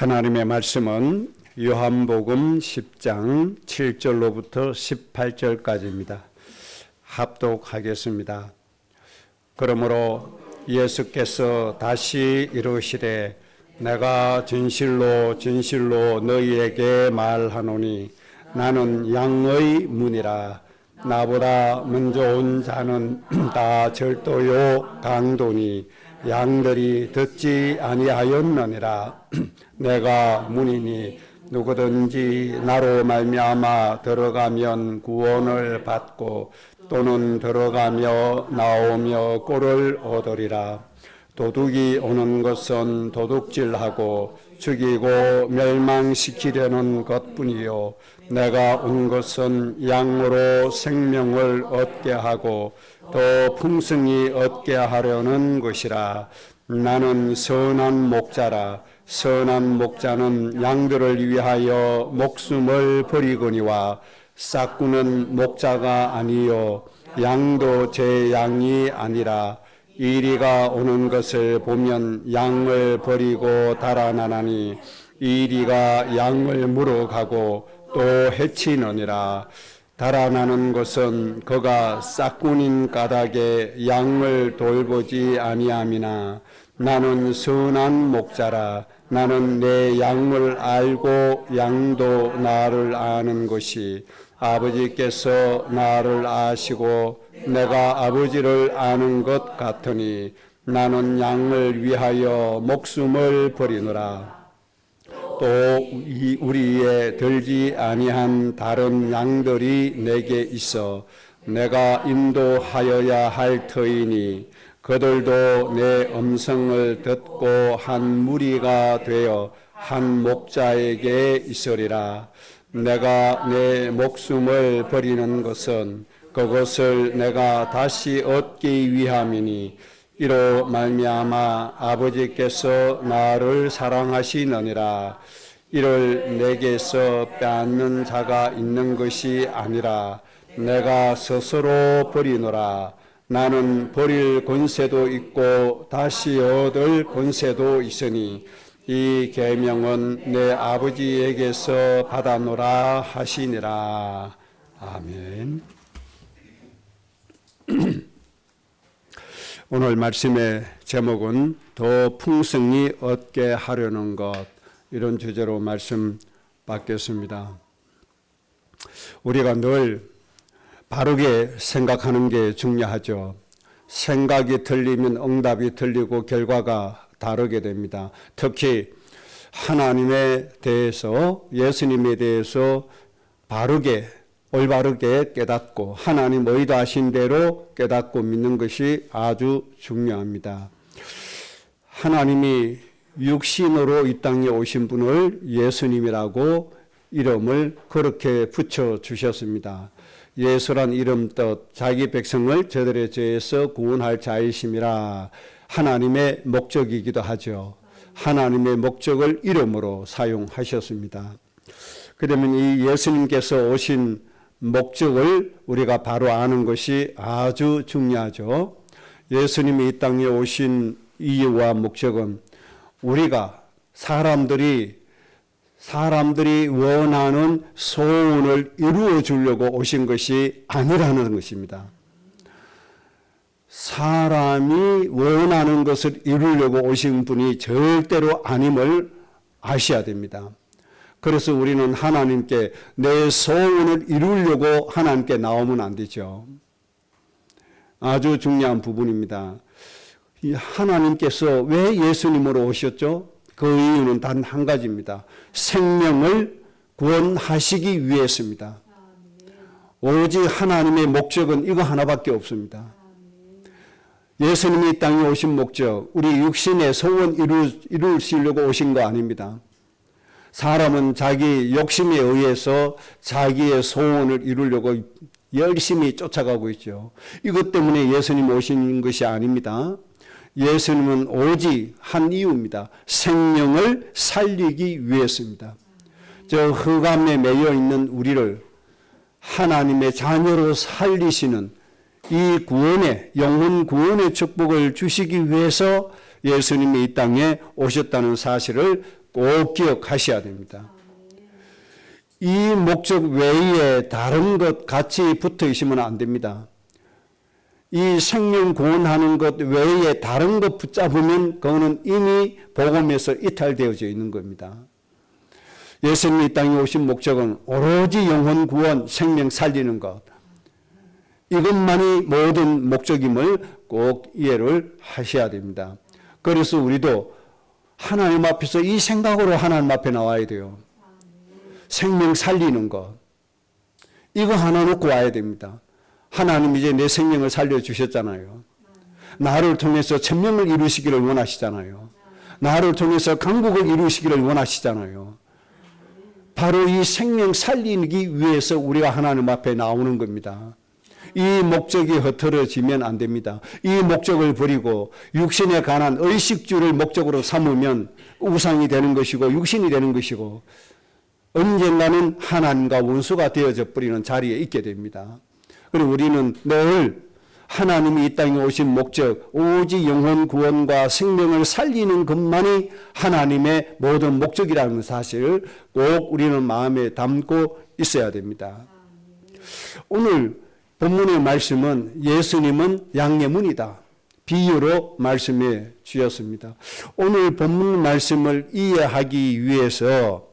하나님의 말씀은 요한복음 10장 7절로부터 18절까지입니다. 합독하겠습니다. 그러므로 예수께서 다시 이르시되 내가 진실로 진실로 너희에게 말하노니 나는 양의 문이라. 나보다 먼저 온 자는 다 절도요 강도니 양들이 듣지 아니하였느니라. 내가 문이니 누구든지 나로 말미암아 들어가면 구원을 받고 또는 들어가며 나오며 꼴을 얻으리라. 도둑이 오는 것은 도둑질하고 죽이고 멸망시키려는 것뿐이요 내가 온 것은 양으로 생명을 얻게 하고 더 풍성히 얻게 하려는 것이라. 나는 선한 목자라. 선한 목자는 양들을 위하여 목숨을 버리거니와 싹구는 목자가 아니요 양도 제 양이 아니라. 이리가 오는 것을 보면 양을 버리고 달아나나니 이리가 양을 물어가고 또 해치느니라. 달아나는 것은 그가 싹군인 까닭에 양을 돌보지 아니함이나 나는 선한 목자라. 나는 내 양을 알고 양도 나를 아는 것이 아버지께서 나를 아시고 내가 아버지를 아는 것 같으니 나는 양을 위하여 목숨을 버리노라. 또 우리에 들지 아니한 다른 양들이 내게 있어 내가 인도하여야 할 터이니 그들도 내 음성을 듣고 한 무리가 되어 한 목자에게 있으리라. 내가 내 목숨을 버리는 것은 그것을 내가 다시 얻기 위함이니 이로 말미암아 아버지께서 나를 사랑하시느니라. 이를 내게서 빼앗는 자가 있는 것이 아니라 내가 스스로 버리노라. 나는 버릴 권세도 있고 다시 얻을 권세도 있으니 이 계명은 내 아버지에게서 받아노라 하시니라. 아멘. 오늘 말씀의 제목은 더 풍성히 얻게 하려는 것, 이런 주제로 말씀 받겠습니다. 우리가 늘 바르게 생각하는 게 중요하죠. 생각이 틀리면 응답이 틀리고 결과가 다르게 됩니다. 특히 하나님에 대해서, 예수님에 대해서 바르게 올바르게 깨닫고 하나님 의도하신 대로 깨닫고 믿는 것이 아주 중요합니다. 하나님이 육신으로 이 땅에 오신 분을 예수님이라고 이름을 그렇게 붙여주셨습니다. 예수란 이름 뜻 자기 백성을 저들의 죄에서 구원할 자이심이라. 하나님의 목적이기도 하죠. 하나님의 목적을 이름으로 사용하셨습니다. 그러면 이 예수님께서 오신 목적을 우리가 바로 아는 것이 아주 중요하죠. 예수님이 이 땅에 오신 이유와 목적은 우리가 사람들이 원하는 소원을 이루어 주려고 오신 것이 아니라는 것입니다. 사람이 원하는 것을 이루려고 오신 분이 절대로 아님을 아셔야 됩니다. 그래서 우리는 하나님께 내 소원을 이루려고 하나님께 나오면 안 되죠. 아주 중요한 부분입니다. 하나님께서 왜 예수님으로 오셨죠? 그 이유는 단 한 가지입니다. 생명을 구원하시기 위해서입니다. 오직 하나님의 목적은 이거 하나밖에 없습니다. 예수님이 이 땅에 오신 목적, 우리 육신의 소원 이루시려고 오신 거 아닙니다. 사람은 자기 욕심에 의해서 자기의 소원을 이루려고 열심히 쫓아가고 있죠. 이것 때문에 예수님 오신 것이 아닙니다. 예수님은 오직 한 이유입니다. 생명을 살리기 위해서입니다. 저 흑암에 매여 있는 우리를 하나님의 자녀로 살리시는 이 구원의, 영혼 구원의 축복을 주시기 위해서 예수님이 이 땅에 오셨다는 사실을 꼭 기억하셔야 됩니다. 이 목적 외에 다른 것 같이 붙어 있으면 안 됩니다. 이 생명 구원하는 것 외에 다른 것 붙잡으면 그거는 이미 복음에서 이탈되어져 있는 겁니다. 예수님이 이 땅에 오신 목적은 오로지 영혼 구원, 생명 살리는 것. 이것만이 모든 목적임을 꼭 이해를 하셔야 됩니다. 그래서 우리도 하나님 앞에서 이 생각으로 하나님 앞에 나와야 돼요. 생명 살리는 것. 이거 하나 놓고 와야 됩니다. 하나님 이제 내 생명을 살려주셨잖아요. 나를 통해서 천명을 이루시기를 원하시잖아요. 나를 통해서 강국을 이루시기를 원하시잖아요. 바로 이 생명 살리기 위해서 우리가 하나님 앞에 나오는 겁니다. 이 목적이 흐트러지면 안 됩니다. 이 목적을 버리고 육신에 관한 의식주를 목적으로 삼으면 우상이 되는 것이고 육신이 되는 것이고 언젠가는 하나님과 원수가 되어져 버리는 자리에 있게 됩니다. 그리고 우리는 늘 하나님이 이 땅에 오신 목적, 오직 영혼 구원과 생명을 살리는 것만이 하나님의 모든 목적이라는 사실을 꼭 우리는 마음에 담고 있어야 됩니다. 오늘 본문의 말씀은 예수님은 양의 문이다. 비유로 말씀해 주셨습니다. 오늘 본문 말씀을 이해하기 위해서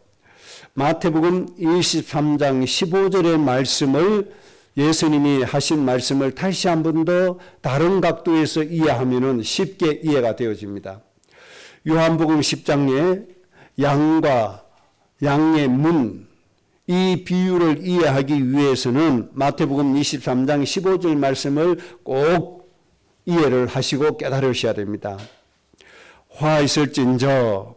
마태복음 23장 15절의 말씀을 예수님이 하신 말씀을 다시 한 번 더 다른 각도에서 이해하면 쉽게 이해가 되어집니다. 요한복음 10장에 양과 양의 문, 이 비유를 이해하기 위해서는 마태복음 23장 15절 말씀을 꼭 이해를 하시고 깨달으셔야 됩니다. 화 있을진저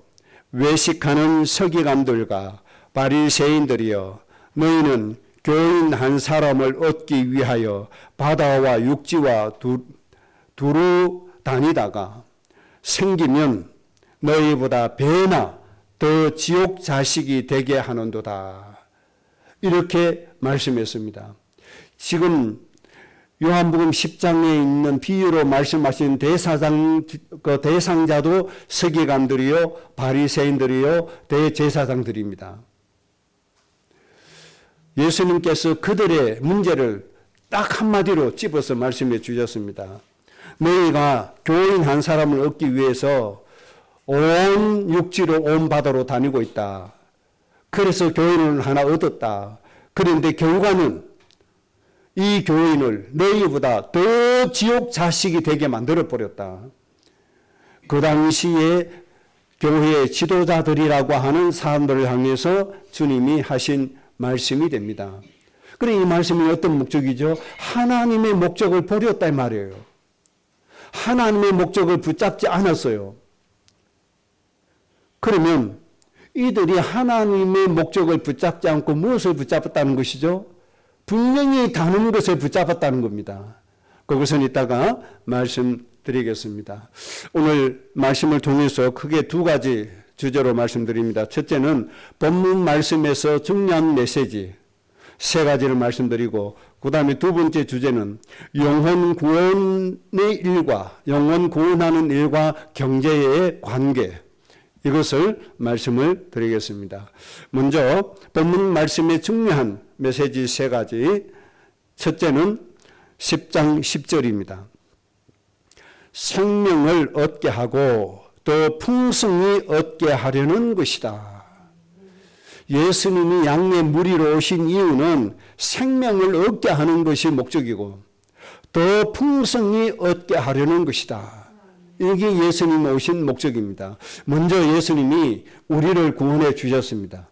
외식하는 서기관들과 바리새인들이여 너희는 교인 한 사람을 얻기 위하여 바다와 육지와 두루 다니다가 생기면 너희보다 배나 더 지옥 자식이 되게 하는도다. 이렇게 말씀했습니다. 지금 요한복음 10장에 있는 비유로 말씀하신 대상자도 서기관들이요 바리새인들이요 대제사장들입니다. 예수님께서 그들의 문제를 딱 한마디로 찝어서 말씀해 주셨습니다. 너희가 교인 한 사람을 얻기 위해서 온 육지로 온 바다로 다니고 있다. 그래서 교인을 하나 얻었다. 그런데 결과는 이 교인을 너희보다 더 지옥 자식이 되게 만들어 버렸다. 그 당시에 교회의 지도자들이라고 하는 사람들을 향해서 주님이 하신 말씀이 됩니다. 그래 이 말씀이 어떤 목적이죠? 하나님의 목적을 버렸다 이 말이에요. 하나님의 목적을 붙잡지 않았어요. 그러면 이들이 하나님의 목적을 붙잡지 않고 무엇을 붙잡았다는 것이죠? 분명히 다른 것을 붙잡았다는 겁니다. 그것은 이따가 말씀드리겠습니다. 오늘 말씀을 통해서 크게 두 가지 주제로 말씀드립니다. 첫째는 본문 말씀에서 중요한 메시지 세 가지를 말씀드리고 그 다음에 두 번째 주제는 영혼 구원의 일과 영혼 구원하는 일과 경제의 관계 이것을 말씀을 드리겠습니다. 먼저 본문 말씀의 중요한 메시지 세 가지 첫째는 10장 10절입니다. 생명을 얻게 하고 더 풍성히 얻게 하려는 것이다. 예수님이 양의 무리로 오신 이유는 생명을 얻게 하는 것이 목적이고 더 풍성히 얻게 하려는 것이다. 이게 예수님 오신 목적입니다. 먼저 예수님이 우리를 구원해 주셨습니다.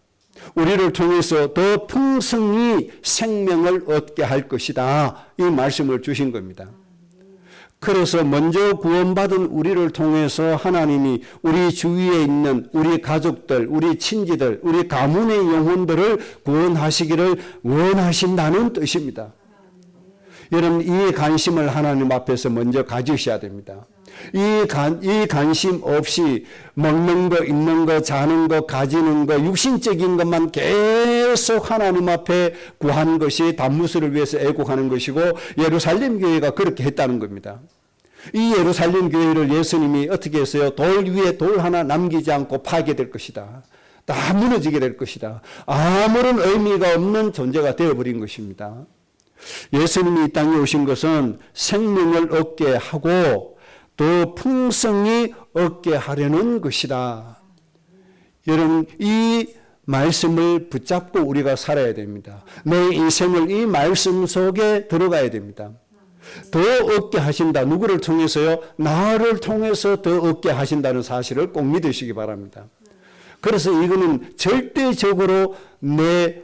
우리를 통해서 더 풍성히 생명을 얻게 할 것이다. 이 말씀을 주신 겁니다. 그래서 먼저 구원받은 우리를 통해서 하나님이 우리 주위에 있는 우리 가족들, 우리 친지들, 우리 가문의 영혼들을 구원하시기를 원하신다는 뜻입니다. 여러분 이 관심을 하나님 앞에서 먼저 가지셔야 됩니다. 이 관심 없이 먹는 거, 입는 거, 자는 거, 가지는 거, 육신적인 것만 계속 하나님 앞에 구한 것이 단무스를 위해서 애국하는 것이고 예루살렘 교회가 그렇게 했다는 겁니다. 이 예루살렘 교회를 예수님이 어떻게 했어요? 돌 위에 돌 하나 남기지 않고 파괴될 것이다. 다 무너지게 될 것이다. 아무런 의미가 없는 존재가 되어버린 것입니다. 예수님이 이 땅에 오신 것은 생명을 얻게 하고 또 풍성히 얻게 하려는 것이다. 여러분, 이 말씀을 붙잡고 우리가 살아야 됩니다. 내 인생을 이 말씀 속에 들어가야 됩니다. 더 얻게 하신다. 누구를 통해서요? 나를 통해서 더 얻게 하신다는 사실을 꼭 믿으시기 바랍니다. 그래서 이거는 절대적으로 내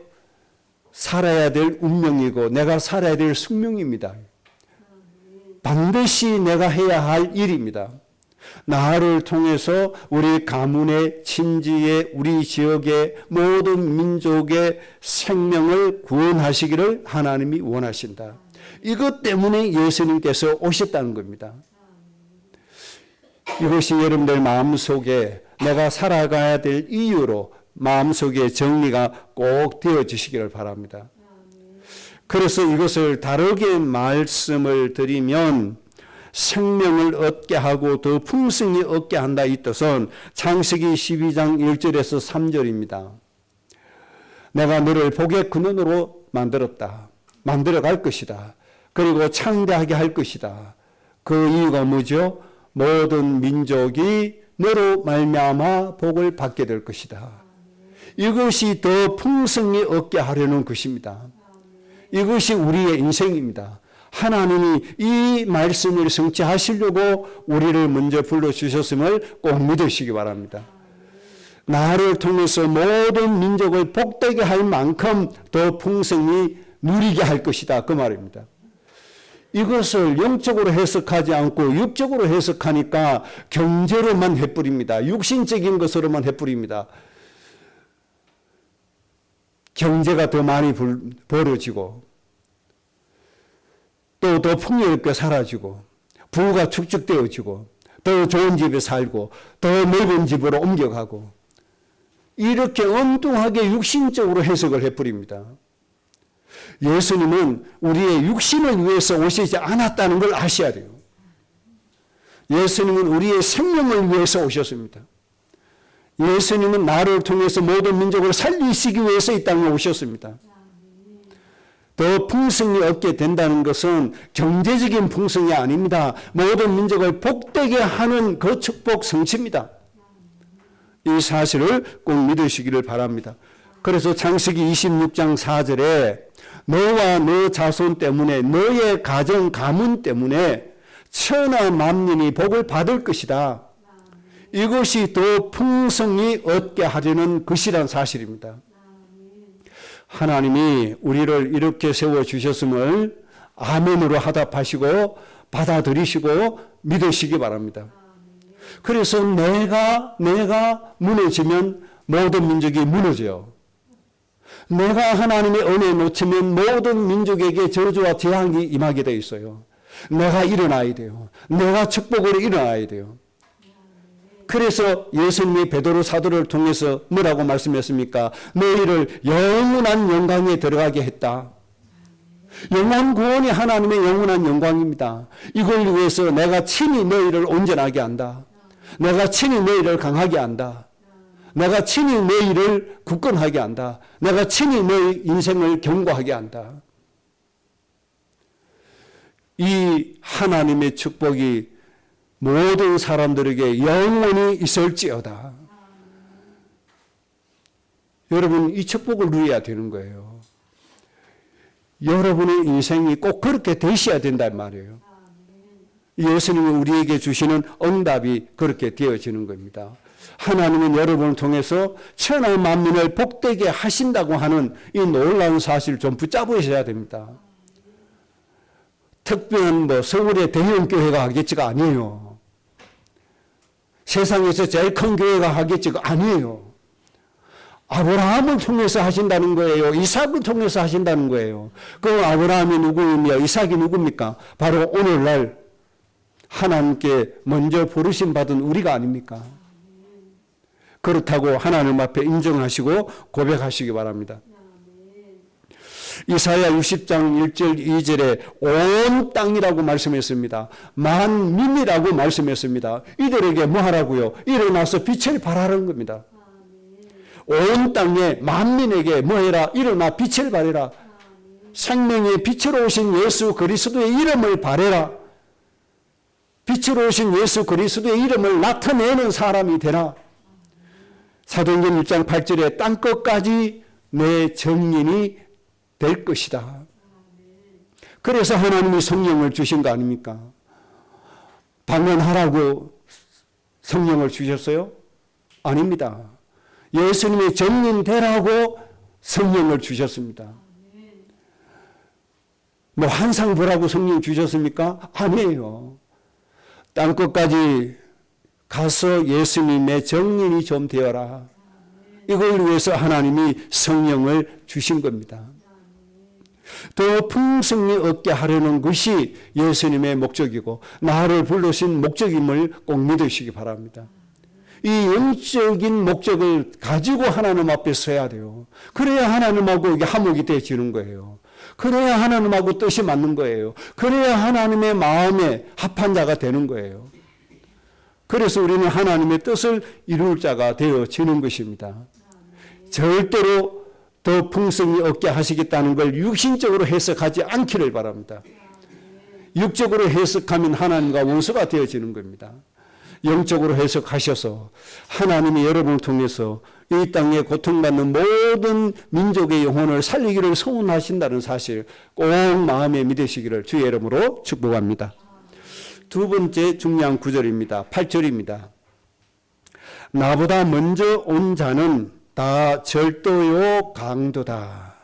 살아야 될 운명이고 내가 살아야 될 숙명입니다. 반드시 내가 해야 할 일입니다. 나를 통해서 우리 가문의, 친지의, 우리 지역의 모든 민족의 생명을 구원하시기를 하나님이 원하신다. 이것 때문에 예수님께서 오셨다는 겁니다. 이것이 여러분들 마음속에 내가 살아가야 될 이유로 마음속에 정리가 꼭 되어지시기를 바랍니다. 그래서 이것을 다르게 말씀을 드리면 생명을 얻게 하고 더 풍성히 얻게 한다 이 뜻은 창세기 12장 1절에서 3절입니다. 내가 너를 복의 근원으로 만들었다. 만들어 갈 것이다. 그리고 창대하게 할 것이다. 그 이유가 뭐죠? 모든 민족이 너로 말미암아 복을 받게 될 것이다. 이것이 더 풍성히 얻게 하려는 것입니다. 이것이 우리의 인생입니다. 하나님이 이 말씀을 성취하시려고 우리를 먼저 불러주셨음을 꼭 믿으시기 바랍니다. 나를 통해서 모든 민족을 복되게 할 만큼 더 풍성히 누리게 할 것이다. 그 말입니다. 이것을 영적으로 해석하지 않고 육적으로 해석하니까 경제로만 해버립니다. 육신적인 것으로만 해버립니다. 경제가 더 많이 벌어지고 또 더 풍요롭게 사라지고 부가 축적되어지고 더 좋은 집에 살고 더 넓은 집으로 옮겨가고 이렇게 엉뚱하게 육신적으로 해석을 해버립니다. 예수님은 우리의 육신을 위해서 오시지 않았다는 걸 아셔야 돼요. 예수님은 우리의 생명을 위해서 오셨습니다. 예수님은 나를 통해서 모든 민족을 살리시기 위해서 이 땅에 오셨습니다. 더 풍성히 얻게 된다는 것은 경제적인 풍성이 아닙니다. 모든 민족을 복되게 하는 그 축복 성취입니다. 이 사실을 꼭 믿으시기를 바랍니다. 그래서 창세기 26장 4절에 너와 너 자손 때문에 너의 가정 가문 때문에 천하 만민이 복을 받을 것이다. 이것이 더 풍성히 얻게 하려는 것이란 사실입니다. 하나님이 우리를 이렇게 세워주셨음을 아멘으로 화답하시고 받아들이시고 믿으시기 바랍니다. 그래서 내가 무너지면 모든 민족이 무너져요. 내가 하나님의 은혜에 놓치면 모든 민족에게 저주와 재앙이 임하게 되어 있어요. 내가 일어나야 돼요. 내가 축복으로 일어나야 돼요. 그래서 예수님이 베드로 사도를 통해서 뭐라고 말씀했습니까? 너희를 영원한 영광에 들어가게 했다. 영원 구원이 하나님의 영원한 영광입니다. 이걸 위해서 내가 친히 너희를 온전하게 한다. 내가 친히 너희를 강하게 한다. 내가 친히 너희를 굳건하게 한다. 내가 친히 너희 인생을 견고하게 한다. 이 하나님의 축복이 모든 사람들에게 영원히 있을지어다. 여러분, 이 축복을 누려야 되는 거예요. 여러분의 인생이 꼭 그렇게 되셔야 된단 말이에요. 예수님이 우리에게 주시는 응답이 그렇게 되어지는 겁니다. 하나님은 여러분을 통해서 천하 만민을 복되게 하신다고 하는 이 놀라운 사실을 좀 붙잡으셔야 됩니다. 특별한 서울의 대형 교회가 하겠지가 아니에요. 세상에서 제일 큰 교회가 하겠지가 아니에요. 아브라함을 통해서 하신다는 거예요. 이삭을 통해서 하신다는 거예요. 그 아브라함이 누구이며 이삭이 누굽니까? 바로 오늘날 하나님께 먼저 부르심 받은 우리가 아닙니까? 그렇다고 하나님 앞에 인정하시고 고백하시기 바랍니다. 이사야 60장 1절 2절에 온 땅이라고 말씀했습니다. 만민이라고 말씀했습니다. 이들에게 뭐 하라고요? 일어나서 빛을 발하라는 겁니다. 온 땅에 만민에게 뭐 해라? 일어나 빛을 발해라. 생명의 빛으로 오신 예수 그리스도의 이름을 발해라. 빛으로 오신 예수 그리스도의 이름을 나타내는 사람이 되라. 사도행전 6장 8절에 땅끝까지 내 증인이 될 것이다. 그래서 하나님이 성령을 주신 거 아닙니까? 방언하라고 성령을 주셨어요? 아닙니다. 예수님의 증인 되라고 성령을 주셨습니다. 뭐 환상 보라고 성령 주셨습니까? 아니에요. 땅끝까지 가서 예수님의 증인이 좀 되어라. 이걸 위해서 하나님이 성령을 주신 겁니다. 더 풍성히 얻게 하려는 것이 예수님의 목적이고 나를 부르신 목적임을 꼭 믿으시기 바랍니다. 이 영적인 목적을 가지고 하나님 앞에 서야 돼요. 그래야 하나님하고 이게 화목이 되어지는 거예요. 그래야 하나님하고 뜻이 맞는 거예요. 그래야 하나님의 마음에 합한 자가 되는 거예요. 그래서 우리는 하나님의 뜻을 이룰 자가 되어지는 것입니다. 절대로 더 풍성히 얻게 하시겠다는 걸 육신적으로 해석하지 않기를 바랍니다. 육적으로 해석하면 하나님과 원수가 되어지는 겁니다. 영적으로 해석하셔서 하나님이 여러분을 통해서 이 땅에 고통받는 모든 민족의 영혼을 살리기를 소원하신다는 사실 꼭 마음에 믿으시기를 주의 이름으로 축복합니다. 두 번째 중요한 구절입니다. 8절입니다. 나보다 먼저 온 자는 다 절도요 강도다.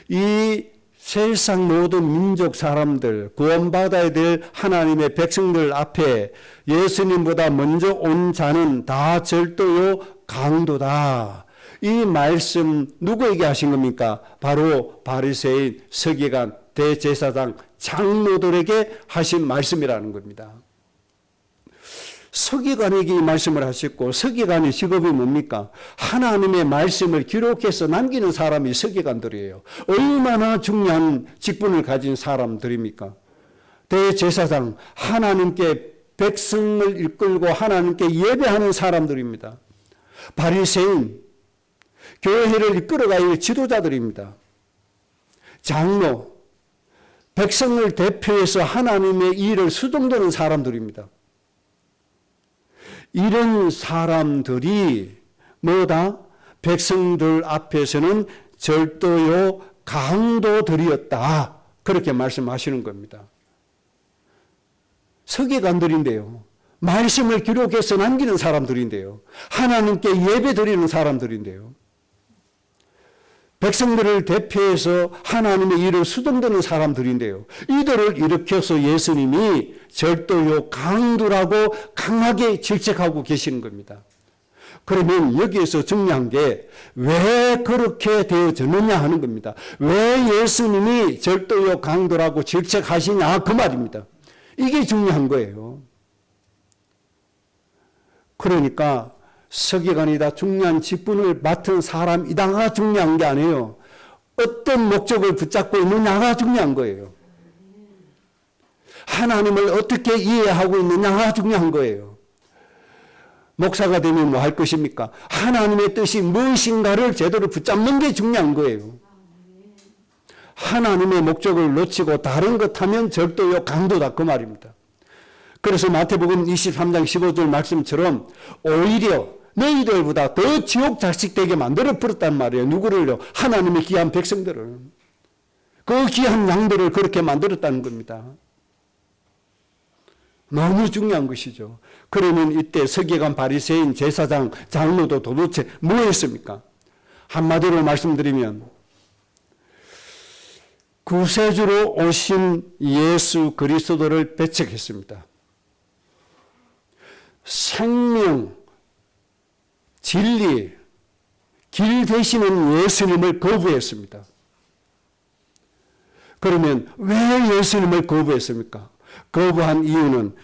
이 세상 모든 민족 사람들, 구원받아야 될 하나님의 백성들 앞에 예수님보다 먼저 온 자는 다 절도요 강도다. 이 말씀 누구에게 하신 겁니까? 바로 바리새인, 서기관, 대제사장, 장로들에게 하신 말씀이라는 겁니다. 서기관에게 이 말씀을 하셨고, 서기관의 직업이 뭡니까? 하나님의 말씀을 기록해서 남기는 사람이 서기관들이에요. 얼마나 중요한 직분을 가진 사람들입니까? 대제사장, 하나님께 백성을 이끌고 하나님께 예배하는 사람들입니다. 바리새인, 교회를 이끌어가는 지도자들입니다. 장로, 백성을 대표해서 하나님의 일을 수종드는 사람들입니다. 이런 사람들이 뭐다? 백성들 앞에서는 절도요 강도들이었다. 그렇게 말씀하시는 겁니다. 서기관들인데요. 말씀을 기록해서 남기는 사람들인데요. 하나님께 예배 드리는 사람들인데요. 백성들을 대표해서 하나님의 일을 수동드는 사람들인데요. 이들을 일으켜서 예수님이 절도요 강도라고 강하게 질책하고 계시는 겁니다. 그러면 여기에서 중요한 게 왜 그렇게 되어졌느냐 하는 겁니다. 왜 예수님이 절도요 강도라고 질책하시냐 그 말입니다. 이게 중요한 거예요. 그러니까 서기관이다 중요한 직분을 맡은 사람이다가 중요한 게 아니에요. 어떤 목적을 붙잡고 있느냐가 중요한 거예요. 하나님을 어떻게 이해하고 있느냐가 중요한 거예요. 목사가 되면 뭐 할 것입니까? 하나님의 뜻이 무엇인가를 제대로 붙잡는 게 중요한 거예요. 하나님의 목적을 놓치고 다른 것 하면 절도요 강도다 그 말입니다. 그래서 마태복음 23장 15절 말씀처럼 오히려 너희들보다 더 지옥 자식 되게 만들어 버렸단 말이에요. 누구를요? 하나님의 귀한 백성들을. 그 귀한 양들을 그렇게 만들었다는 겁니다. 너무 중요한 것이죠. 그러면 이때 서기관, 바리새인, 제사장, 장로도 도대체 뭐 했습니까? 한마디로 말씀드리면 구세주로 오신 예수 그리스도를 배척했습니다. 생명, 진리, 길 되시는 예수님을 거부했습니다. 그러면 왜 예수님을 거부했습니까? 거부한 이유는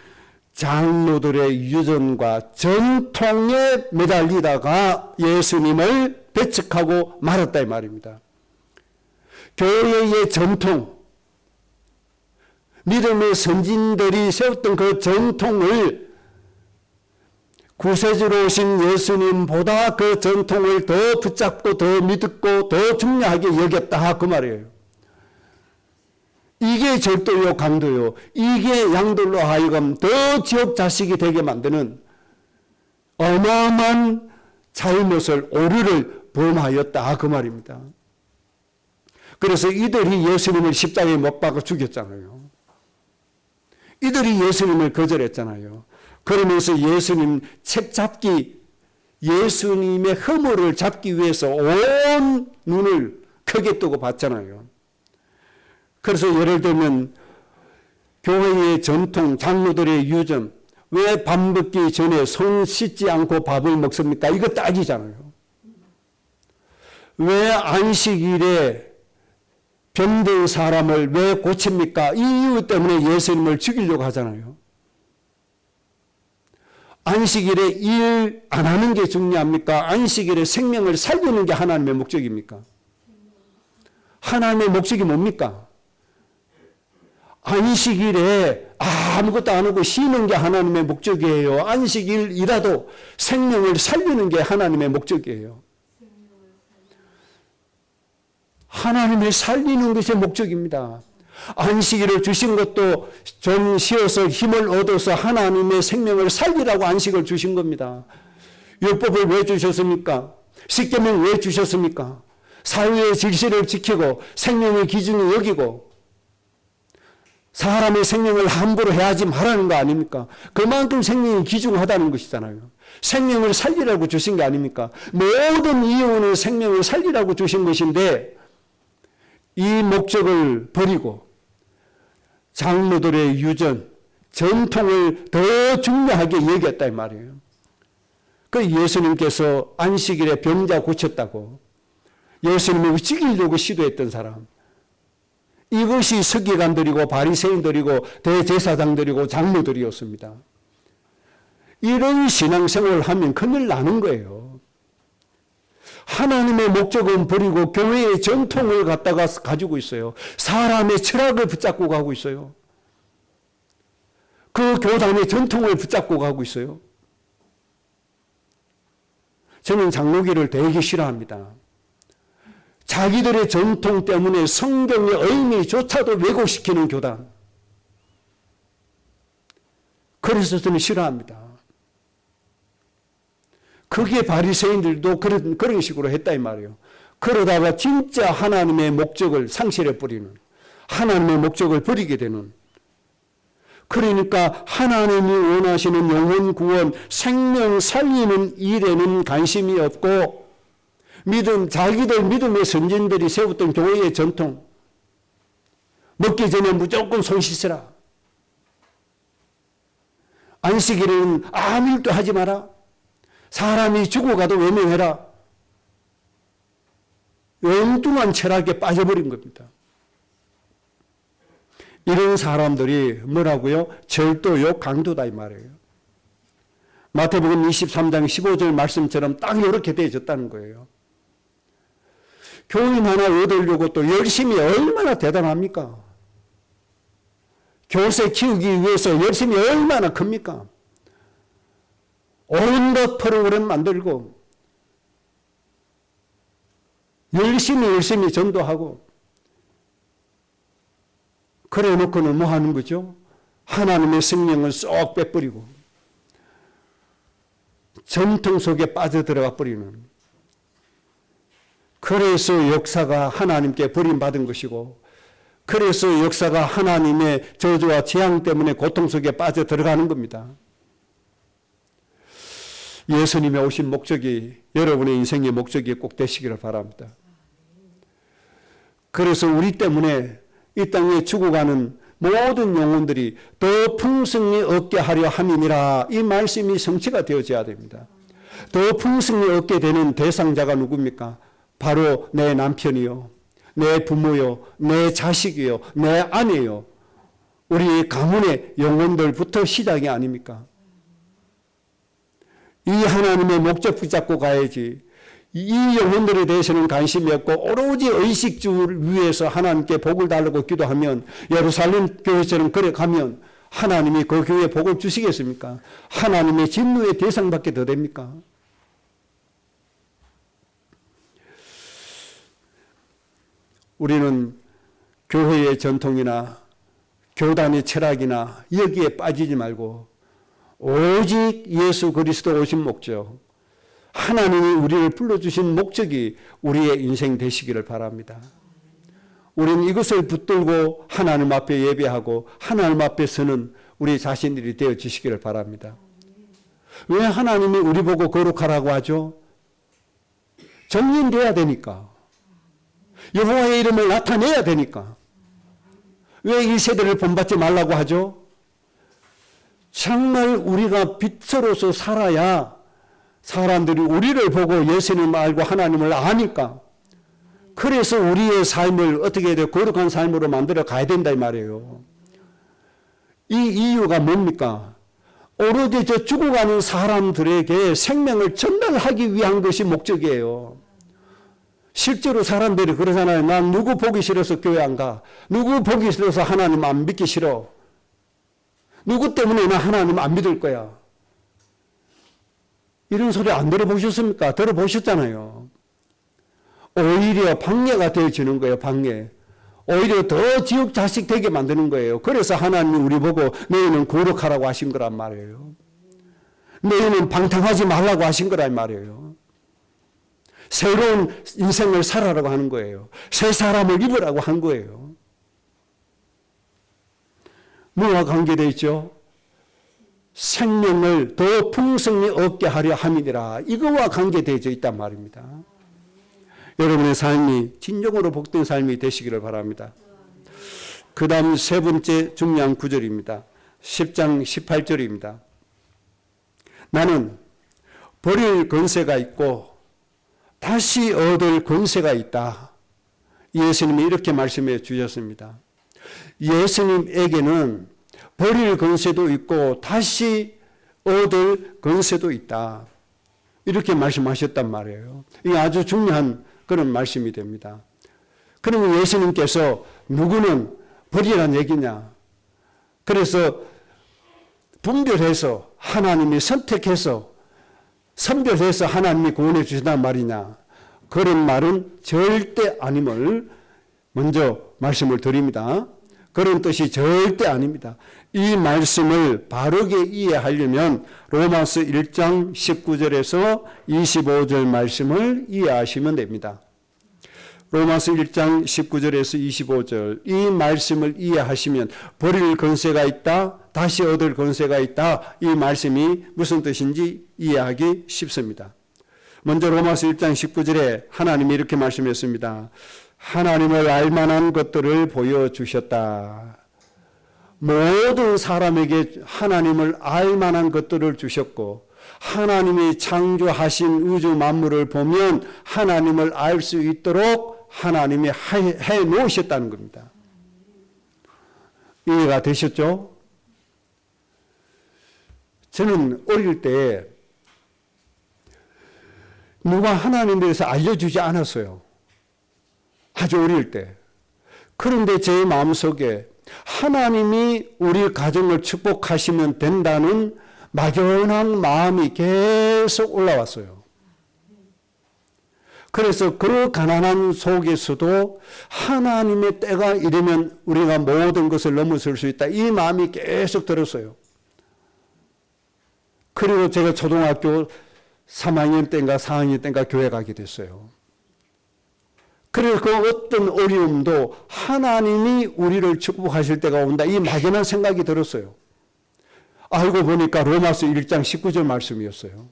장로들의 유전과 전통에 매달리다가 예수님을 배척하고 말았다 이 말입니다. 교회의 전통, 믿음의 선진들이 세웠던 그 전통을 구세주로 오신 예수님보다 그 전통을 더 붙잡고 더 믿고 더 중요하게 여겼다 그 말이에요. 이게 절도요 강도요. 이게 양들로 하여금 더 지옥 자식이 되게 만드는 어마어마한 잘못을 오류를 범하였다 그 말입니다. 그래서 이들이 예수님을 십자가에 못 박아 죽였잖아요. 이들이 예수님을 거절했잖아요. 그러면서 예수님 책 잡기, 예수님의 허물을 잡기 위해서 온 눈을 크게 뜨고 봤잖아요. 그래서 예를 들면 교회의 전통, 장로들의 유전, 왜 밥 먹기 전에 손 씻지 않고 밥을 먹습니까? 이거 따지잖아요. 왜 안식일에 병든 사람을 왜 고칩니까? 이 이유 때문에 예수님을 죽이려고 하잖아요. 안식일에 일 안 하는 게 중요합니까? 안식일에 생명을 살리는 게 하나님의 목적입니까? 하나님의 목적이 뭡니까? 안식일에 아무것도 안 하고 쉬는 게 하나님의 목적이에요. 안식일이라도 생명을 살리는 게 하나님의 목적이에요. 하나님을 살리는 것이 목적입니다. 안식일을 주신 것도 좀 쉬어서 힘을 얻어서 하나님의 생명을 살리라고 안식을 주신 겁니다. 율법을 왜 주셨습니까? 십계명 왜 주셨습니까? 사회의 질서를 지키고 생명의 기준을 여기고 사람의 생명을 함부로 해하지 말라는 거 아닙니까? 그만큼 생명이 귀중하다는 것이잖아요. 생명을 살리라고 주신 게 아닙니까? 모든 이유는 생명을 살리라고 주신 것인데 이 목적을 버리고 장로들의 유전, 전통을 더 중요하게 여겼다 이 말이에요. 그 예수님께서 안식일에 병자 고쳤다고 예수님을 죽이려고 시도했던 사람, 이것이 서기관들이고 바리새인들이고 대제사장들이고 장로들이었습니다. 이런 신앙생활을 하면 큰일 나는 거예요. 하나님의 목적은 버리고 교회의 전통을 갖다가 가지고 있어요. 사람의 철학을 붙잡고 가고 있어요. 그 교단의 전통을 붙잡고 가고 있어요. 저는 장로교를 되게 싫어합니다. 자기들의 전통 때문에 성경의 의미조차도 왜곡시키는 교단. 그래서 저는 싫어합니다. 그게 바리새인들도 그런 식으로 했다 이 말이에요. 그러다가 진짜 하나님의 목적을 상실해 버리는, 하나님의 목적을 버리게 되는. 그러니까 하나님이 원하시는 영혼 구원, 생명 살리는 일에는 관심이 없고 자기들 믿음의 선진들이 세웠던 교회의 전통, 먹기 전에 무조건 손 씻으라, 안식일에는 아무 일도 하지 마라, 사람이 죽어가도 외면해라, 엉뚱한 철학에 빠져버린 겁니다. 이런 사람들이 뭐라고요? 절도요 강도다 이 말이에요. 마태복음 23장 15절 말씀처럼 딱 이렇게 되어졌다는 거예요. 교인 하나 얻으려고 또 열심히 얼마나 대단합니까? 교세 키우기 위해서 열심히 얼마나 큽니까? 온갖 프로그램 만들고 열심히 전도하고 그래 놓고는 뭐 하는 거죠? 하나님의 생명을 쏙 빼버리고 전통 속에 빠져들어가 버리는. 그래서 역사가 하나님께 버림받은 것이고 그래서 역사가 하나님의 저주와 재앙 때문에 고통 속에 빠져들어가는 겁니다. 예수님이 오신 목적이 여러분의 인생의 목적이 꼭 되시기를 바랍니다. 그래서 우리 때문에 이 땅에 죽어가는 모든 영혼들이 더 풍성히 얻게 하려 함이니라, 이 말씀이 성취가 되어져야 됩니다. 더 풍성히 얻게 되는 대상자가 누굽니까? 바로 내 남편이요, 내 부모요, 내 자식이요, 내 아내요, 우리 가문의 영혼들부터 시작이 아닙니까? 이 하나님의 목적 붙잡고 가야지. 이 영혼들에 대해서는 관심이 없고 오로지 의식주를 위해서 하나님께 복을 달라고 기도하면, 예루살렘 교회처럼 그래 가면 하나님이 그 교회에 복을 주시겠습니까? 하나님의 진노의 대상밖에 더 됩니까? 우리는 교회의 전통이나 교단의 철학이나 여기에 빠지지 말고 오직 예수 그리스도 오신 목적, 하나님이 우리를 불러주신 목적이 우리의 인생 되시기를 바랍니다. 우리는 이것을 붙들고 하나님 앞에 예배하고 하나님 앞에 서는 우리 자신들이 되어지시기를 바랍니다. 왜 하나님이 우리 보고 거룩하라고 하죠? 정인돼야 되니까. 여호와의 이름을 나타내야 되니까. 왜 이 세대를 본받지 말라고 하죠? 정말 우리가 빛으로서 살아야 사람들이 우리를 보고 예수님을 알고 하나님을 아니까. 그래서 우리의 삶을 어떻게 해야 돼요? 거룩한 삶으로 만들어 가야 된다 이 말이에요. 이 이유가 뭡니까? 오로지 저 죽어가는 사람들에게 생명을 전달하기 위한 것이 목적이에요. 실제로 사람들이 그러잖아요. 난 누구 보기 싫어서 교회 안 가. 누구 보기 싫어서 하나님 안 믿기 싫어. 누구 때문에 나 하나님 안 믿을 거야. 이런 소리 안 들어보셨습니까? 들어보셨잖아요. 오히려 방해가 되어지는 거예요. 방해. 오히려 더 지옥 자식 되게 만드는 거예요. 그래서 하나님이 우리 보고 너희는 거룩하라고 하신 거란 말이에요. 너희는 방탕하지 말라고 하신 거란 말이에요. 새로운 인생을 살아라고 하는 거예요. 새 사람을 입으라고 한 거예요. 뭐와 관계되어 있죠? 생명을 더 풍성히 얻게 하려 함이니라. 이거와 관계되어 있단 말입니다. 여러분의 삶이 진정으로 복된 삶이 되시기를 바랍니다. 그 다음 세 번째 중요한 구절입니다. 10장 18절입니다. 나는 버릴 권세가 있고 다시 얻을 권세가 있다. 예수님이 이렇게 말씀해 주셨습니다. 예수님에게는 버릴 권세도 있고 다시 얻을 권세도 있다. 이렇게 말씀하셨단 말이에요. 이게 아주 중요한 그런 말씀이 됩니다. 그러면 예수님께서 누구는 버리라는 얘기냐? 그래서 분별해서 하나님이 선택해서 선별해서 하나님이 구원해 주신단 말이냐? 그런 말은 절대 아님을 먼저 말씀을 드립니다. 그런 뜻이 절대 아닙니다. 이 말씀을 바르게 이해하려면 로마서 1장 19절에서 25절 말씀을 이해하시면 됩니다. 로마서 1장 19절에서 25절 이 말씀을 이해하시면 버릴 권세가 있다, 다시 얻을 권세가 있다, 이 말씀이 무슨 뜻인지 이해하기 쉽습니다. 먼저 로마서 1장 19절에 하나님이 이렇게 말씀했습니다. 하나님을 알만한 것들을 보여주셨다. 모든 사람에게 하나님을 알만한 것들을 주셨고 하나님이 창조하신 우주 만물을 보면 하나님을 알 수 있도록 하나님이 해 놓으셨다는 겁니다. 이해가 되셨죠? 저는 어릴 때 누가 하나님에 대해서 알려주지 않았어요. 아주 어릴 때. 그런데 제 마음속에 하나님이 우리 가정을 축복하시면 된다는 막연한 마음이 계속 올라왔어요. 그래서 그 가난한 속에서도 하나님의 때가 이르면 우리가 모든 것을 넘어설 수 있다. 이 마음이 계속 들었어요. 그리고 제가 초등학교 3학년 때인가 4학년 때인가 교회 가게 됐어요. 그래서 그 어떤 어려움도 하나님이 우리를 축복하실 때가 온다. 이 막연한 생각이 들었어요. 알고 보니까 로마서 1장 19절 말씀이었어요.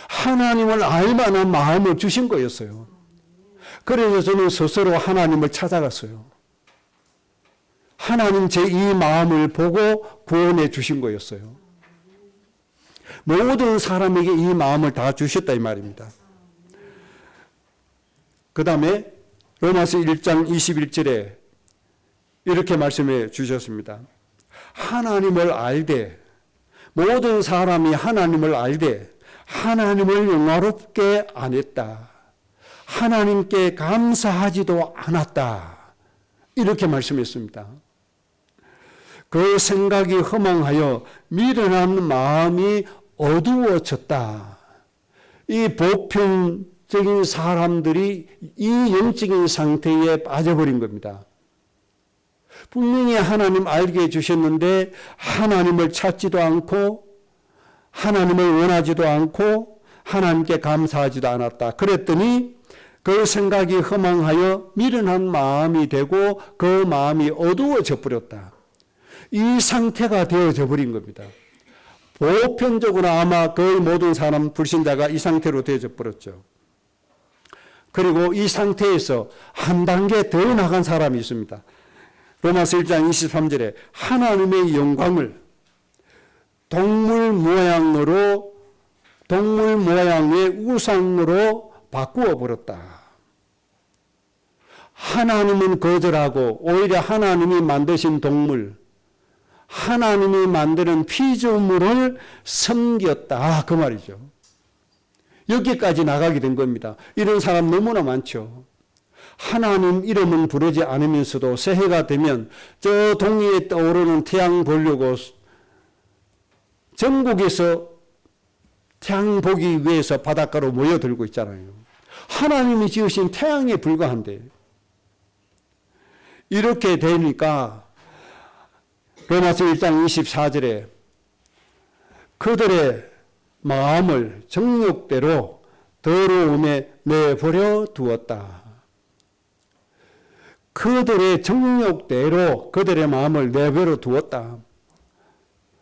하나님을 알만한 마음을 주신 거였어요. 그래서 저는 스스로 하나님을 찾아갔어요. 하나님 제 이 마음을 보고 구원해 주신 거였어요. 모든 사람에게 이 마음을 다 주셨다 이 말입니다. 그 다음에 로마서 1장 21절에 이렇게 말씀해 주셨습니다. 하나님을 알되 모든 사람이 하나님을 알되 하나님을 영화롭게 안 했다. 하나님께 감사하지도 않았다. 이렇게 말씀했습니다. 그 생각이 허망하여 미련한 마음이 어두워졌다. 이 보편적인 사람들이 이 영적인 상태에 빠져버린 겁니다. 분명히 하나님 알게 해주셨는데 하나님을 찾지도 않고 하나님을 원하지도 않고 하나님께 감사하지도 않았다. 그랬더니 그 생각이 허망하여 미련한 마음이 되고 그 마음이 어두워져 버렸다. 이 상태가 되어져 버린 겁니다. 보편적으로 아마 거의 모든 사람 불신자가 이 상태로 되어져 버렸죠. 그리고 이 상태에서 한 단계 더 나간 사람이 있습니다. 로마서 1장 23절에 하나님의 영광을 동물 모양의 우상으로 바꾸어 버렸다. 하나님은 거절하고 오히려 하나님이 만드신 동물, 하나님이 만드는 피조물을 섬겼다. 그 말이죠. 여기까지 나가게 된 겁니다. 이런 사람 너무나 많죠. 하나님 이름은 부르지 않으면서도 새해가 되면 저 동해에 떠오르는 태양 보려고 전국에서 태양 보기 위해서 바닷가로 모여들고 있잖아요. 하나님이 지으신 태양에 불과한데 이렇게 되니까 로마서 1장 24절에 그들의 마음을 정욕대로 더러움에 내버려 두었다. 그들의 정욕대로 그들의 마음을 내버려 두었다.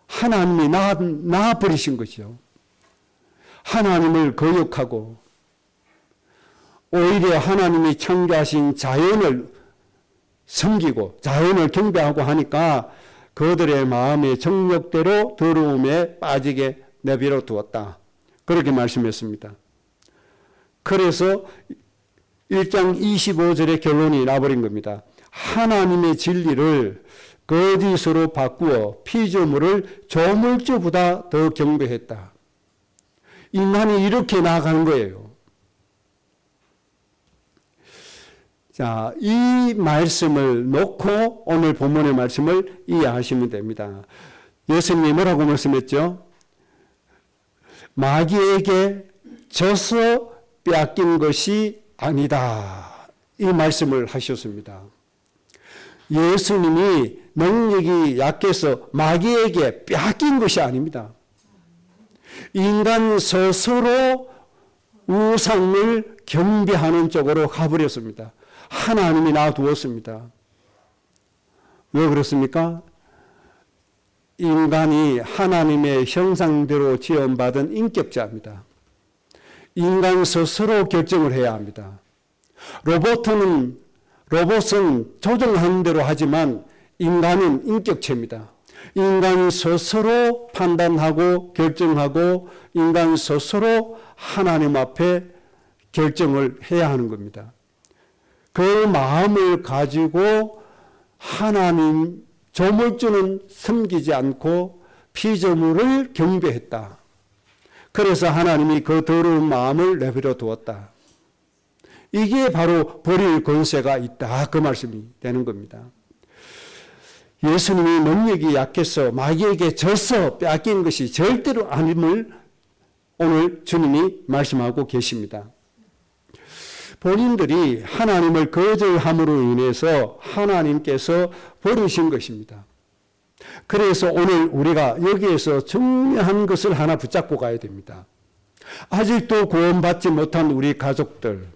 하나님이 낳아버리신 것이죠. 하나님을 거역하고 오히려 하나님이 창조하신 자연을 섬기고 자연을 경배하고 하니까 그들의 마음의 정욕대로 더러움에 빠지게 내버려 두었다. 그렇게 말씀했습니다. 그래서 1장 25절의 결론이 나버린 겁니다. 하나님의 진리를 거짓으로 바꾸어 피조물을 조물주보다 더 경배했다. 인간이 이렇게 나아가는 거예요. 자, 이 말씀을 놓고 오늘 본문의 말씀을 이해하시면 됩니다. 예수님이 뭐라고 말씀했죠? 마귀에게 져서 빼앗긴 것이 아니다. 이 말씀을 하셨습니다. 예수님이 능력이 약해서 마귀에게 빼앗긴 것이 아닙니다. 인간 스스로 우상을 경배하는 쪽으로 가버렸습니다. 하나님이 놔두었습니다. 왜 그렇습니까? 인간이 하나님의 형상대로 지음받은 인격자입니다. 인간 스스로 결정을 해야 합니다. 로봇은 조정하는 대로 하지만 인간은 인격체입니다. 인간 스스로 판단하고 결정하고 인간 스스로 하나님 앞에 결정을 해야 하는 겁니다. 그 마음을 가지고 하나님 조물주는 섬기지 않고 피조물을 경배했다. 그래서 하나님이 그 더러운 마음을 내버려 두었다. 이게 바로 버릴 권세가 있다. 그 말씀이 되는 겁니다. 예수님이 능력이 약해서 마귀에게 져서 빼앗긴 것이 절대로 아님을 오늘 주님이 말씀하고 계십니다. 본인들이 하나님을 거절함으로 인해서 하나님께서 버리신 것입니다. 그래서 오늘 우리가 여기에서 중요한 것을 하나 붙잡고 가야 됩니다. 아직도 구원받지 못한 우리 가족들,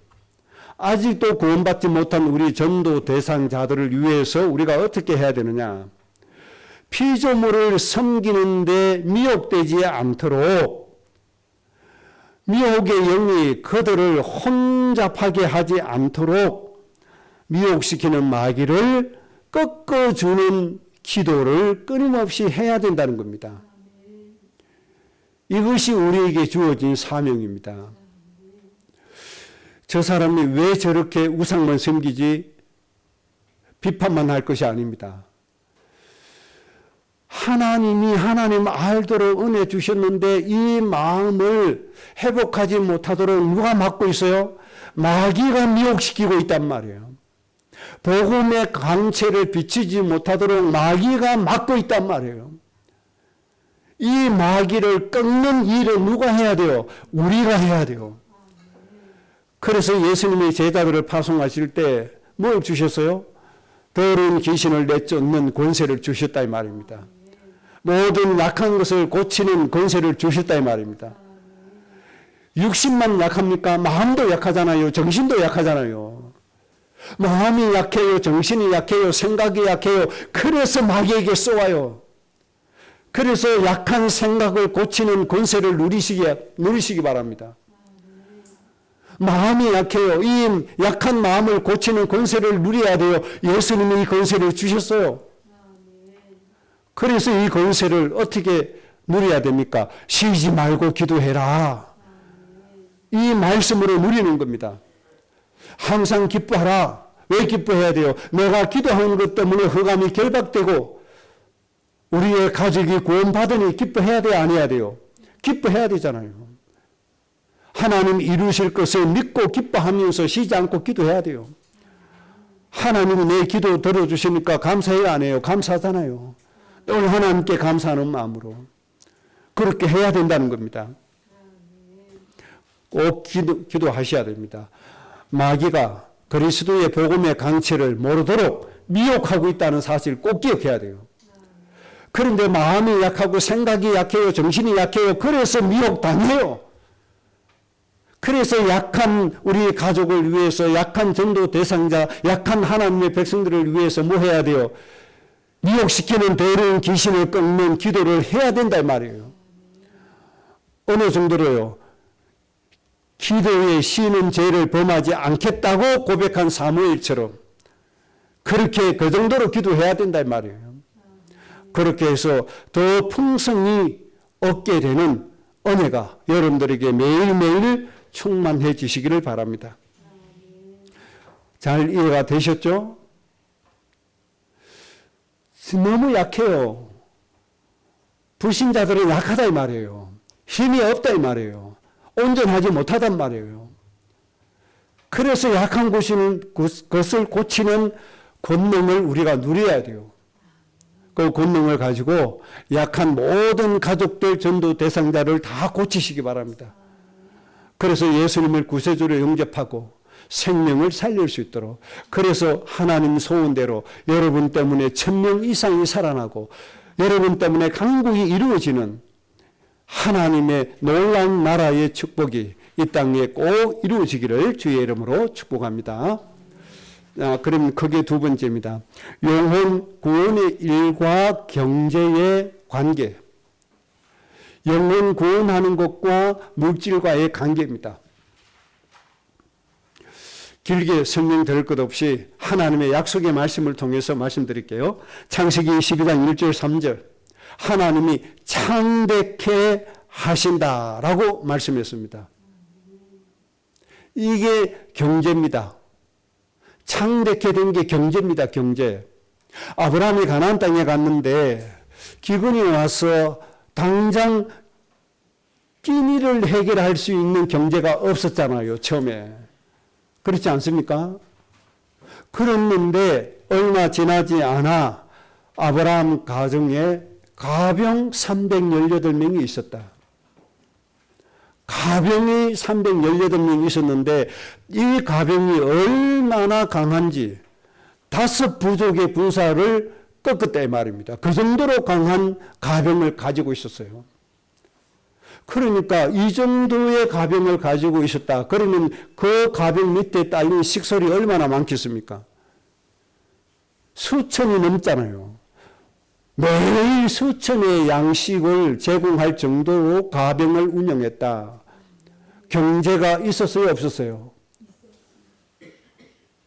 아직도 구원받지 못한 우리 전도 대상자들을 위해서 우리가 어떻게 해야 되느냐? 피조물을 섬기는데 미혹되지 않도록 미혹의 영이 그들을 혼잡하게 하지 않도록 미혹시키는 마귀를 꺾어주는 기도를 끊임없이 해야 된다는 겁니다. 이것이 우리에게 주어진 사명입니다. 저 사람이 왜 저렇게 우상만 섬기지? 비판만 할 것이 아닙니다. 하나님이 하나님 알도록 은혜 주셨는데 이 마음을 회복하지 못하도록 누가 막고 있어요? 마귀가 미혹시키고 있단 말이에요. 복음의 광채를 비치지 못하도록 마귀가 막고 있단 말이에요. 이 마귀를 꺾는 일을 누가 해야 돼요? 우리가 해야 돼요. 그래서 예수님이 제자들을 파송하실 때 뭘 주셨어요? 더러운 귀신을 내쫓는 권세를 주셨다 이 말입니다. 모든 약한 것을 고치는 권세를 주셨다 이 말입니다. 육신만 약합니까? 마음도 약하잖아요. 정신도 약하잖아요. 마음이 약해요. 정신이 약해요. 생각이 약해요. 그래서 마귀에게 쏘아요. 그래서 약한 생각을 고치는 권세를 누리시기 바랍니다. 마음이 약해요. 이 약한 마음을 고치는 권세를 누려야 돼요. 예수님이 이 권세를 주셨어요. 그래서 이 권세를 어떻게 누려야 됩니까? 쉬지 말고 기도해라. 이 말씀으로 누리는 겁니다. 항상 기뻐하라. 왜 기뻐해야 돼요? 내가 기도하는 것 때문에 흑암이 결박되고 우리의 가족이 구원받으니 기뻐해야 돼요? 안 해야 돼요? 기뻐해야 되잖아요. 하나님 이루실 것을 믿고 기뻐하면서 쉬지 않고 기도해야 돼요. 하나님이 내 기도 들어주시니까 감사해요? 안 해요? 감사하잖아요. 오늘 하나님께 감사하는 마음으로 그렇게 해야 된다는 겁니다. 꼭 기도하셔야 됩니다. 마귀가 그리스도의 복음의 강체를 모르도록 미혹하고 있다는 사실을 꼭 기억해야 돼요. 그런데 마음이 약하고 생각이 약해요. 정신이 약해요. 그래서 미혹당해요. 그래서 약한 우리 가족을 위해서, 약한 전도 대상자, 약한 하나님의 백성들을 위해서 뭐 해야 돼요? 미혹시키는 더러운 귀신을 꺾는 기도를 해야 된다 말이에요. 어느 정도로요? 기도에 쉬는 죄를 범하지 않겠다고 고백한 사무엘처럼 그렇게 그 정도로 기도해야 된다 말이에요. 그렇게 해서 더 풍성히 얻게 되는 은혜가 여러분들에게 매일매일 충만해지시기를 바랍니다. 잘 이해가 되셨죠? 너무 약해요. 불신자들은 약하다 이 말이에요. 힘이 없다 이 말이에요. 온전하지 못하단 말이에요. 그래서 약한 것을 고치는 권능을 우리가 누려야 돼요. 그 권능을 가지고 약한 모든 가족들, 전도 대상자를 다 고치시기 바랍니다. 그래서 예수님을 구세주로 영접하고 생명을 살릴 수 있도록, 그래서 하나님 소원대로 여러분 때문에 1000명 이상이 살아나고 여러분 때문에 강국이 이루어지는 하나님의 놀라운 나라의 축복이 이 땅에 꼭 이루어지기를 주의 이름으로 축복합니다. 그럼 그게 두 번째입니다. 영혼 구원의 일과 경제의 관계. 영혼 구원하는 것과 물질과의 관계입니다. 길게 설명드릴 것 없이 하나님의 약속의 말씀을 통해서 말씀드릴게요. 창세기 12장 1절 3절 하나님이 창대케 하신다라고 말씀했습니다. 이게 경제입니다. 창대케 된 게 경제입니다. 경제. 아브라함이 가나안 땅에 갔는데 기근이 와서 당장 끼니를 해결할 수 있는 경제가 없었잖아요. 처음에. 그렇지 않습니까? 그랬는데 얼마 지나지 않아 아브라함 가정에 가병 318명이 있었다. 가병이 318명이 있었는데 이 가병이 얼마나 강한지 5 부족의 군사를 꺾었다 이 말입니다. 그 정도로 강한 가병을 가지고 있었어요. 그러니까 이 정도의 가병을 가지고 있었다. 그러면 그 가병 밑에 딸린 식솔이 얼마나 많겠습니까? 수천이 넘잖아요. 매일 수천의 양식을 제공할 정도로 가병을 운영했다. 경제가 있었어요? 없었어요?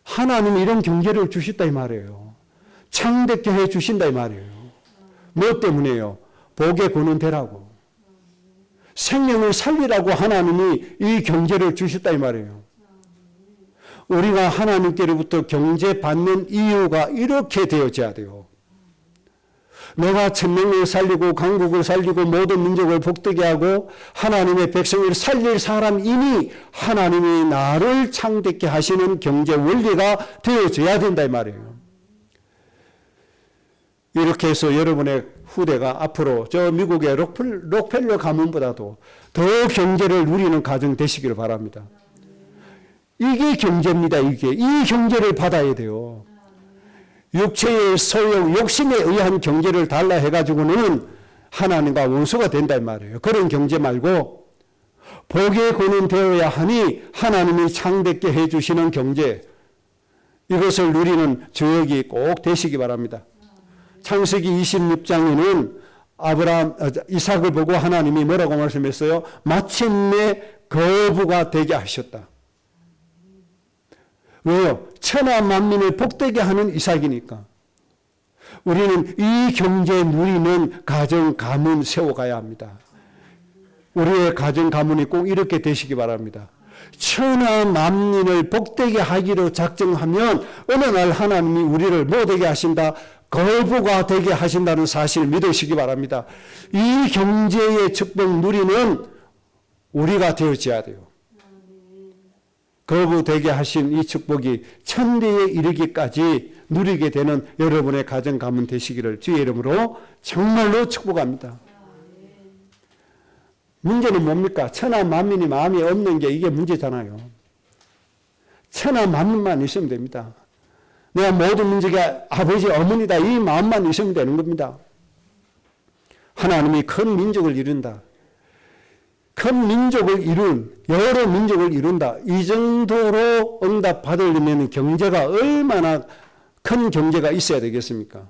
하나님이 이런 경제를 주셨다 이 말이에요. 창대케 해 주신다 이 말이에요. 뭐 때문에요? 복의 근원 되라고. 생명을 살리라고 하나님이 이 경제를 주셨다 이 말이에요. 우리가 하나님께로부터 경제 받는 이유가 이렇게 되어져야 돼요. 내가 천명을 살리고 강국을 살리고 모든 민족을 복되게 하고 하나님의 백성을 살릴 사람이니 하나님이 나를 창대케 하시는 경제 원리가 되어져야 된다 이 말이에요. 이렇게 해서 여러분의 후대가 앞으로 저 미국의 록펠러 가문보다도 더 경제를 누리는 가정 되시기를 바랍니다. 이게 경제입니다. 이 경제를 받아야 돼요. 육체의 소욕, 욕심에 의한 경제를 달라 해가지고는 하나님과 원수가 된다 이 말이에요. 그런 경제 말고 복의 근원 되어야 하니 하나님이 창대케 해주시는 경제, 이것을 누리는 저녁이 꼭 되시기 바랍니다. 창세기 26장에는 이삭을 보고 하나님이 뭐라고 말씀했어요? 마침내 거부가 되게 하셨다. 왜요? 천하 만민을 복되게 하는 이삭이니까. 우리는 이 경제 누리는 가정 가문 세워가야 합니다. 우리의 가정 가문이 꼭 이렇게 되시기 바랍니다. 천하 만민을 복되게 하기로 작정하면 어느 날 하나님이 우리를 뭐 되게 하신다? 거부가 되게 하신다는 사실을 믿으시기 바랍니다. 이 경제의 축복 누리는 우리가 되어져야 돼요. 거부되게 하신 이 축복이 천대에 이르기까지 누리게 되는 여러분의 가정 가문 되시기를 주의 이름으로 정말로 축복합니다. 문제는 뭡니까? 천하 만민이 마음이 없는 게 이게 문제잖아요. 천하 만민만 있으면 됩니다. 내가 모든 민족의 아버지 어머니다 이 마음만 있으면 되는 겁니다. 하나님이 큰 민족을 이룬다. 큰 민족을 이룬, 여러 민족을 이룬다. 이 정도로 응답 받으려면 경제가 얼마나 큰 경제가 있어야 되겠습니까?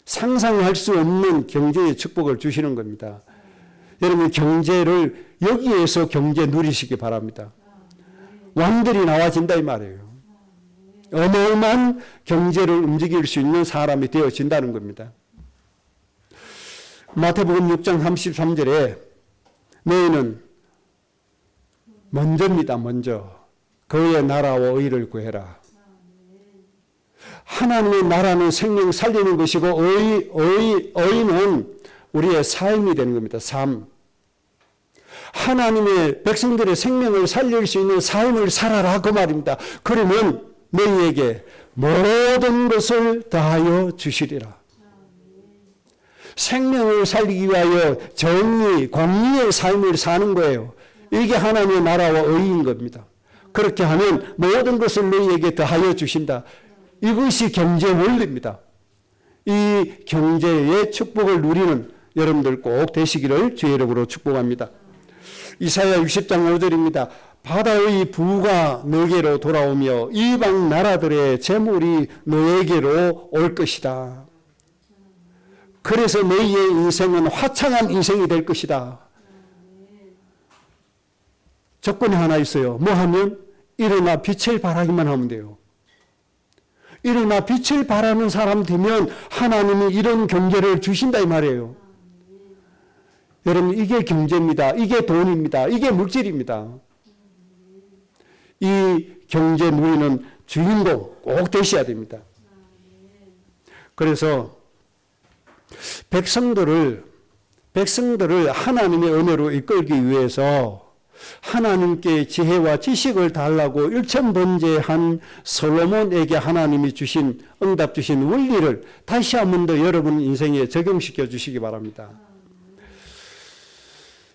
상상할 수 없는 경제의 축복을 주시는 겁니다. 여러분 경제를 여기에서 경제 누리시기 바랍니다. 왕들이 나와진다 이 말이에요. 어마어마한 경제를 움직일 수 있는 사람이 되어진다는 겁니다. 마태복음 6장 33절에 너희는 먼저입니다. 먼저 그의 나라와 의를 구해라. 하나님의 나라는 생명 살리는 것이고 의는 우리의 삶이 되는 겁니다. 삶. 하나님의 백성들의 생명을 살릴 수 있는 삶을 살아라 그 말입니다. 그러면 너희에게 모든 것을 다하여 주시리라. 생명을 살리기 위하여 정의, 공의의 삶을 사는 거예요. 이게 하나님의 나라와 의인 겁니다. 그렇게 하면 모든 것을 너희에게 더하여 주신다. 이것이 경제 원리입니다. 이 경제의 축복을 누리는 여러분들 꼭 되시기를 주의 이름으로 축복합니다. 이사야 60장 5절입니다. 바다의 부가 너에게로 돌아오며 이방 나라들의 재물이 너에게로 올 것이다. 그래서 너희의 인생은 화창한 인생이 될 것이다. 조건이 하나 있어요. 뭐 하면? 일어나 빛을 발하기만 하면 돼요. 일어나 빛을 발하는 사람 되면 하나님이 이런 경제를 주신다 이 말이에요. 여러분 이게 경제입니다. 이게 돈입니다. 이게 물질입니다. 이 경제 누리는 주인공 꼭 되셔야 됩니다. 그래서 백성들을 하나님의 은혜로 이끌기 위해서 하나님께 지혜와 지식을 달라고 일천번제한 솔로몬에게 하나님이 주신 응답 주신 원리를 다시 한 번 더 여러분 인생에 적용시켜 주시기 바랍니다.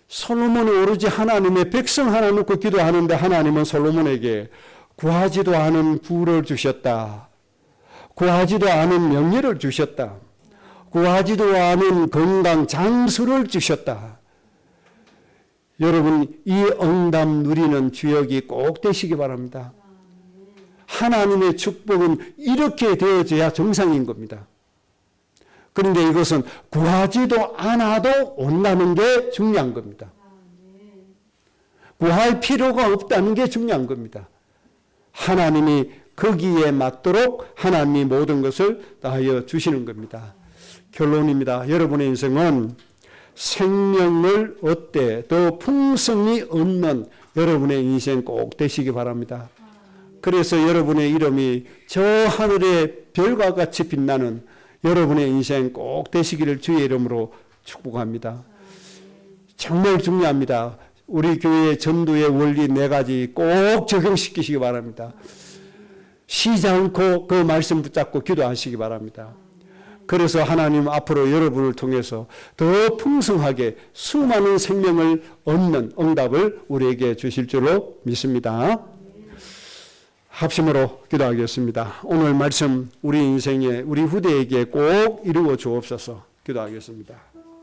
솔로몬이 오로지 하나님의 백성 하나 놓고 기도하는데 하나님은 솔로몬에게 구하지도 않은 부를 주셨다. 구하지도 않은 명예를 주셨다. 구하지도 않은 건강 장수를 주셨다. 여러분 이 응답 누리는 주역이 꼭 되시기 바랍니다. 하나님의 축복은 이렇게 되어져야 정상인 겁니다. 그런데 이것은 구하지도 않아도 온다는 게 중요한 겁니다. 구할 필요가 없다는 게 중요한 겁니다. 하나님이 거기에 맞도록 하나님이 모든 것을 다하여 주시는 겁니다. 결론입니다. 여러분의 인생은 생명을 얻되 더 풍성이 없는 여러분의 인생 꼭 되시기 바랍니다. 그래서 여러분의 이름이 저 하늘의 별과 같이 빛나는 여러분의 인생 꼭 되시기를 주의 이름으로 축복합니다. 정말 중요합니다. 우리 교회의 전도의 원리 4가지 꼭 적용시키시기 바랍니다. 쉬지 않고 그 말씀 붙잡고 기도하시기 바랍니다. 그래서 하나님 앞으로 여러분을 통해서 더 풍성하게 수많은 생명을 얻는 응답을 우리에게 주실 줄로 믿습니다. 합심으로 기도하겠습니다. 오늘 말씀 우리 인생에 우리 후대에게 꼭 이루어 주옵소서. 기도하겠습니다.